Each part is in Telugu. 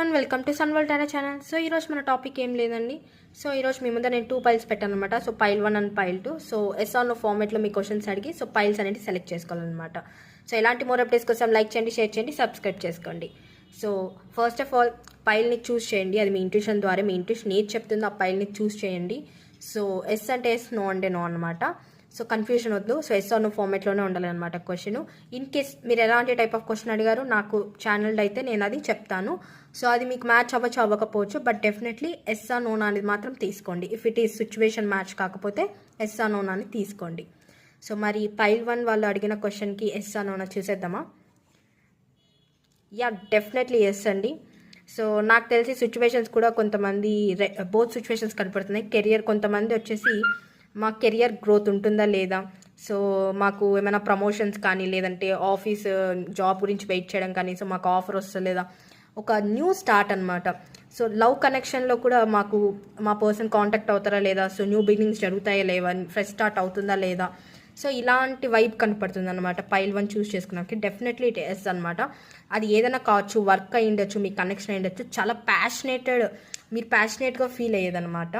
వన్ వెల్కమ్ టు సన్వల్ టారా ఛానల్. సో ఈరోజు మన టాపిక్ ఏం లేదండి. సో ఈరోజు మీ ముందు నేను 2 పైల్స్ పెట్టాను అనమాట. So file 1 and file 2. So yes or no ఫార్మేట్లో మీ క్వశ్చన్స్ అడిగి సో పైల్స్ అనేది సెలెక్ట్ చేసుకోవాలన్నమాట. సో ఎలాంటి మోర్ అప్డేట్స్ కోసం లైక్ చేయండి, షేర్ చేయండి, సబ్స్క్రైబ్ చేసుకోండి. సో ఫస్ట్ ఆఫ్ ఆల్ పైల్ని చూస్ చేయండి. అది మీ ఇంట్యూషన్ ద్వారా, మీ ఇంట్యూషన్ ఏది చెప్తుందో ఆ పైల్ని చూస్ చేయండి. సో ఎస్ అంటే ఎస్, నో అంటే నో అనమాట. సో కన్ఫ్యూజన్ వద్దు. సో ఎస్ ఆర్ నో ఫార్మేట్లోనే ఉండాలన్నమాట క్వశ్చన్. ఇన్ కేస్ మీరు ఎలాంటి టైప్ ఆఫ్ క్వశ్చన్ అడిగారు నాకు ఛానల్ అయితే నేను అది చెప్తాను. సో అది మీకు మ్యాచ్ అవ్వకపోవచ్చు, but definitely yes or no అనేది మాత్రం తీసుకోండి. If it is situation match కాకపోతే ఎస్ ఆర్ నో అని తీసుకోండి. సో మరి పైల్ 1 వాళ్ళు అడిగిన క్వశ్చన్కి ఎస్ ఆర్ నో చూసేద్దామా? యా, డెఫినెట్లీ ఎస్ అండి. సో నాకు తెలిసి సిచ్యువేషన్స్ కూడా కొంతమంది బోత్ సిచ్యువేషన్స్ కనపడుతున్నాయి. కెరియర్ కొంతమంది వచ్చేసి మా కెరియర్ గ్రోత్ ఉంటుందా లేదా, సో మాకు ఏమైనా ప్రమోషన్స్ కానీ లేదంటే ఆఫీస్ జాబ్ గురించి వెయిట్ చేయడం కానీ, సో మాకు ఆఫర్ వస్తలేదా, ఒక న్యూ స్టార్ట్ అనమాట. సో లవ్ కనెక్షన్లో కూడా మాకు మా పర్సన్ కాంటాక్ట్ అవుతారా లేదా, సో న్యూ బిగినింగ్స్ జరుగుతాయా లేవా, ఫ్రెష్ స్టార్ట్ అవుతుందా లేదా, సో ఇలాంటి వైబ్ కనపడుతుంది అనమాట. పైల్ 1 చూస్ చేసుకున్నాక డెఫినెట్లీ ఇట్ ఎస్ అనమాట. అది ఏదైనా కావచ్చు, వర్క్ అయి ఉండొచ్చు, మీ కనెక్షన్ అయి ఉండొచ్చు, చాలా మీరు ప్యాషనేట్గా ఫీల్ అయ్యేదన్నమాట.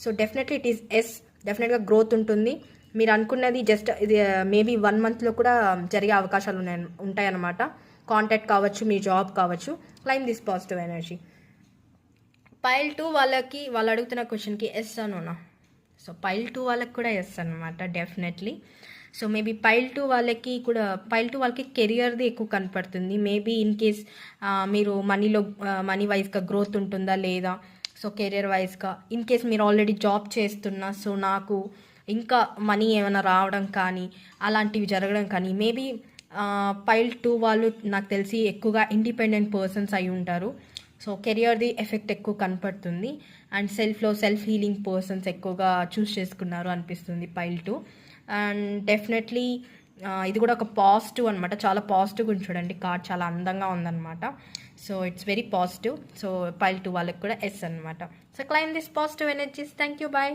So definitely it is yes. డెఫినెట్గా గ్రోత్ ఉంటుంది. మీరు అనుకున్నది జస్ట్ ఇది మేబీ 1 మంత్లో కూడా జరిగే అవకాశాలు ఉంటాయన్నమాట. కాంటాక్ట్ కావచ్చు, మీ జాబ్ కావచ్చు. Claim this positive energy. Pile 2 వాళ్ళు అడుగుతున్న క్వశ్చన్కి ఎస్ అనోనా? సో పైల్ 2 వాళ్ళకి కూడా ఎస్ అనమాట డెఫినెట్లీ. సో మేబీ పైల్ 2 వాళ్ళకి కెరియర్ది ఎక్కువ కనపడుతుంది. మేబీ ఇన్ కేస్ మీరు మనీ వైజ్గా గ్రోత్ ఉంటుందా లేదా, సో కెరియర్ వైజ్గా ఇన్ కేస్ మీరు ఆల్రెడీ జాబ్ చేస్తున్నా, సో నాకు ఇంకా మనీ ఏమైనా రావడం కానీ అలాంటివి జరగడం కానీ, మేబీ పైల్ 2 వాళ్ళు నాకు తెలిసి ఎక్కువగా ఇండిపెండెంట్ పర్సన్స్ అయి ఉంటారు. సో కెరియర్ది ఎఫెక్ట్ ఎక్కువ కనపడుతుంది. అండ్ సెల్ఫ్ హీలింగ్ పర్సన్స్ ఎక్కువగా చూస్ చేసుకున్నారు అనిపిస్తుంది పైల్ 2. అండ్ డెఫినెట్లీ ఇది కూడా ఒక పాజిటివ్ అనమాట. చాలా పాజిటివ్గా చూడండి, కార్డ్ చాలా అందంగా ఉందన్నమాట. So it's very positive. So pile 2 వాళ్ళకి కూడా ఎస్ అనమాట. So claim this positive energies. Thank you, bye.